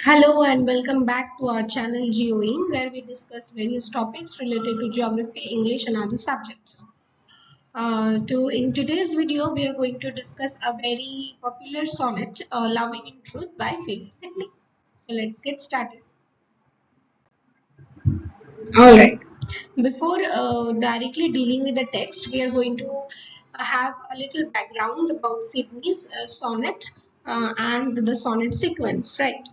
Hello and welcome back to our channel GeoIng, where we discuss various topics related to geography, English and other subjects. In today's video, we are going to discuss a very popular sonnet, Loving in Truth by Philip Sidney. So let's get started. Alright. Before directly dealing with the text, we are going to have a little background about Sidney's sonnet and the sonnet sequence, right?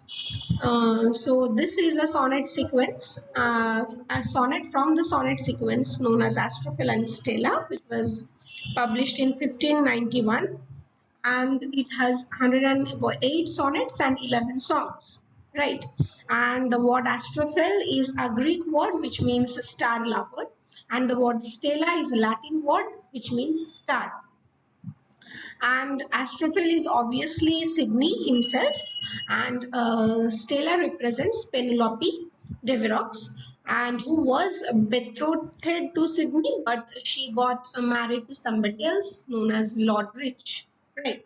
So this is a sonnet sequence, a sonnet from the sonnet sequence known as Astrophel and Stella, which was published in 1591, and it has 108 sonnets and 11 songs, right? And the word Astrophel is a Greek word which means star lover, and the word Stella is a Latin word which means star. And Astrophel is obviously Sidney himself, and Stella represents Penelope Devereux, and who was betrothed to Sidney, but she got married to somebody else known as Lord Rich, right?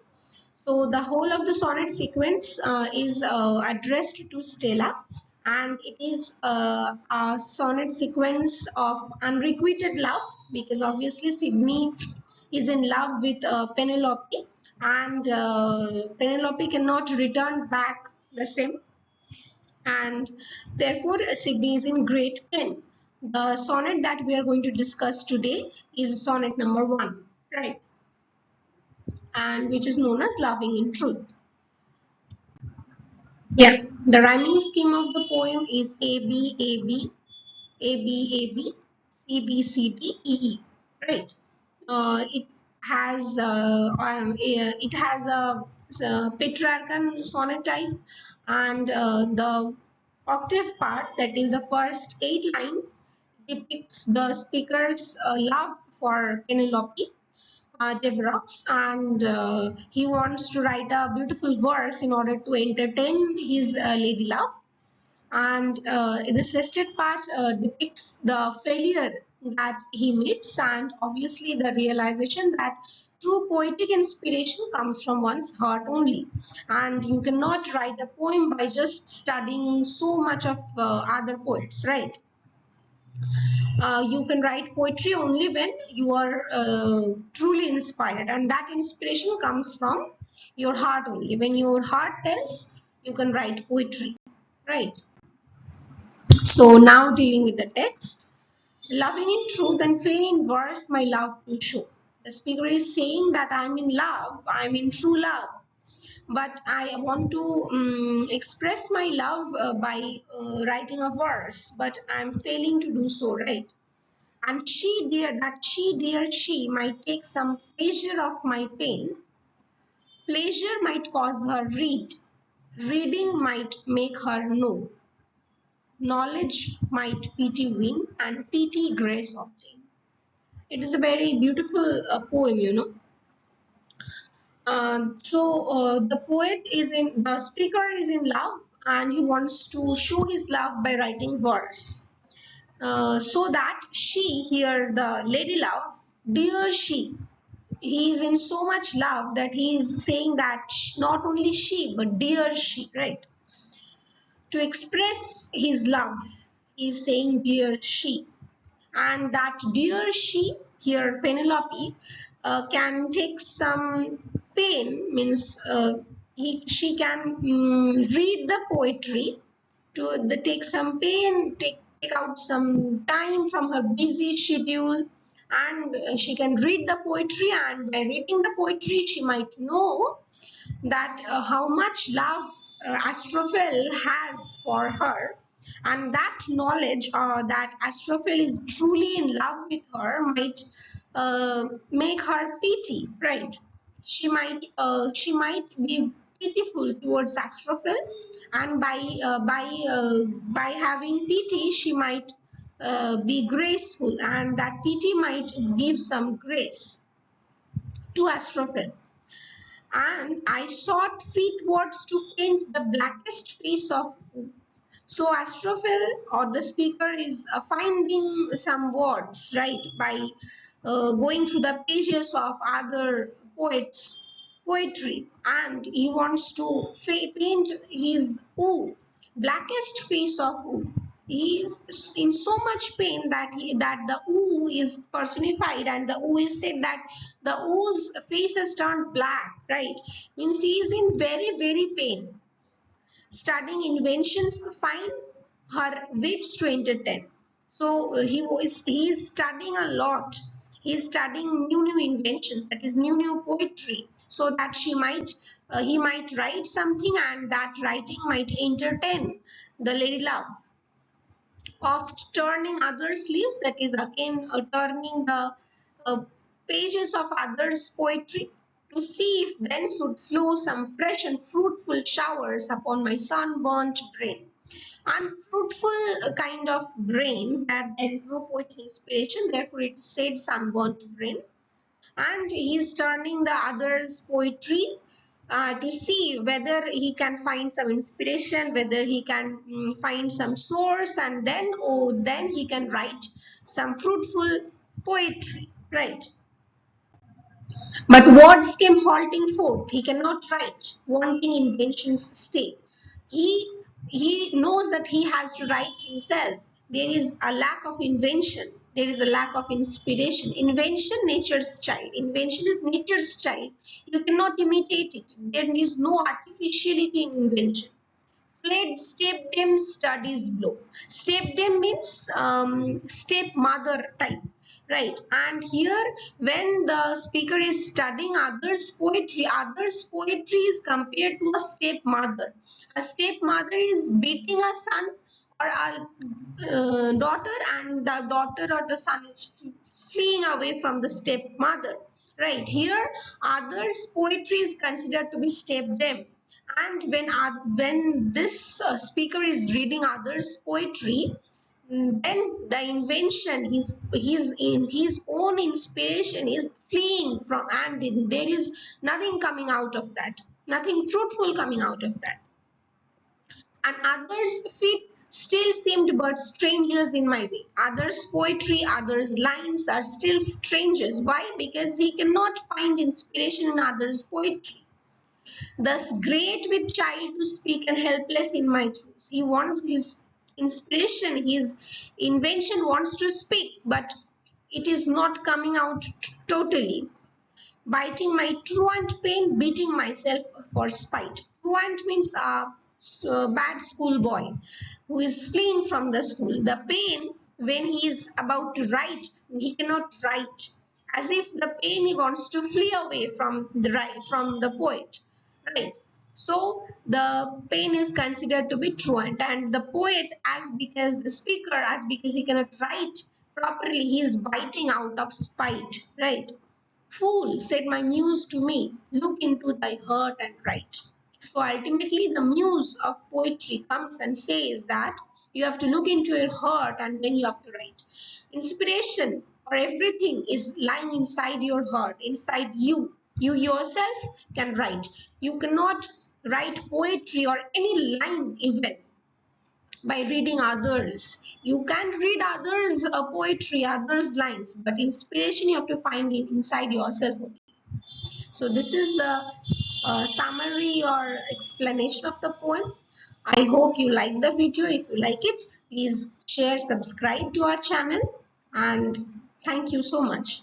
So the whole of the sonnet sequence is addressed to Stella, and it is a sonnet sequence of unrequited love, because obviously Sidney is in love with Penelope, and Penelope cannot return back the same, and therefore Sidney is in great pain. The sonnet that we are going to discuss today is sonnet number 1, right? And which is known as Loving in Truth. Yeah, the rhyming scheme of the poem is A B A B A B A B C D C D E E, right? It has a Petrarchan sonnet type, and the octave part, that is the first 8 lines, depicts the speaker's love for Penelope Devereux, and he wants to write a beautiful verse in order to entertain his lady love. And the sestet part depicts the failure that he meets, and obviously the realization that true poetic inspiration comes from one's heart only, and you cannot write a poem by just studying so much of other poets, right? You can write poetry only when you are truly inspired, and that inspiration comes from your heart only. When your heart tells, you can write poetry, right? So now dealing with the text. Loving in truth and fair in verse, my love to show. The speaker is saying that I'm in love, I'm in true love, but I want to express my love by writing a verse, but I'm failing to do so, right? And she might take some pleasure of my pain. Pleasure might cause her read, reading might make her know. Knowledge might pity win, and pity grace obtain. It is a very beautiful poem, you know. The speaker is in love, and he wants to show his love by writing verse. So that she, here the lady love, dear she, he is in so much love that he is saying that not only she but dear she, right? To express his love, he is saying dear she, and that dear she, here Penelope, can take some pain, means she can read the poetry, take some pain, take out some time from her busy schedule, and she can read the poetry, and by reading the poetry she might know that how much love Astrophel has for her, and that knowledge that Astrophel is truly in love with her might make her pity, right? She might be pitiful towards Astrophel, and by having pity she might be graceful, and that pity might give some grace to Astrophel. And I sought fit words to paint the blackest face of woe. So Astrophel, or the speaker, is finding some words, right, by going through the pages of other poets' poetry, and he wants to paint his woe, blackest face of Oo. He is in so much pain that the Oo is personified, and the Oo is said that the Oo's face has turned black, right? Means he is in very pain. Studying inventions fine, her wits to entertain. So he is studying a lot. He is studying new inventions, that is new poetry, so that he might write something, and that writing might entertain the lady love. Of turning others' leaves, that is again turning the uh, pages of others' poetry, to see if then should flow some fresh and fruitful showers upon my sunburnt brain. Unfruitful kind of brain where there is no poetic inspiration, therefore it said sunburnt brain. And he is turning the others' poetries to see whether he can find some inspiration, whether he can find some source, and then he can write some fruitful poetry, right? But words came halting forth. He cannot write, wanting inventions stay. He he knows that he has to write himself. There is a lack of invention. There is a lack of inspiration. Invention, nature's child. Invention is nature's child. You cannot imitate it. There is no artificiality in invention. Played stepdame studies blow. Stepdame means stepmother type, right? And here, when the speaker is studying others' poetry is compared to a stepmother. A stepmother is beating a son or a daughter, and the daughter or the son is fleeing away from the stepmother. Right here, others' poetry is considered to be stepdame, and when this speaker is reading others' poetry, then the invention, his in his own inspiration is fleeing from, and there is nothing coming out of that, nothing fruitful coming out of that. And others' feet still seemed but strangers in my way. Others' poetry, others' lines are still strangers. Why? Because he cannot find inspiration in others' poetry. Thus great with child to speak and helpless in my throats. He wants his inspiration, his invention wants to speak, but it is not coming out totally. Biting my truant pain, beating myself for spite. Truant means a bad schoolboy who is fleeing from the school. The pain when he is about to write, he cannot write. As if the pain he wants to flee away from the poet. Right. So the pain is considered to be truant, and the poet, as because the speaker, as because he cannot write properly, he is biting out of spite. Right. Fool, said my muse to me, look into thy heart and write. So ultimately, the muse of poetry comes and says that you have to look into your heart and then you have to write. Inspiration or everything is lying inside your heart, inside you. You yourself can write. You cannot write poetry or any line even by reading others. You can read others' poetry, others' lines, but inspiration you have to find it inside yourself only. So this is the summary or explanation of the poem. I hope you like the video. If you like it, please share, subscribe to our channel, and thank you so much.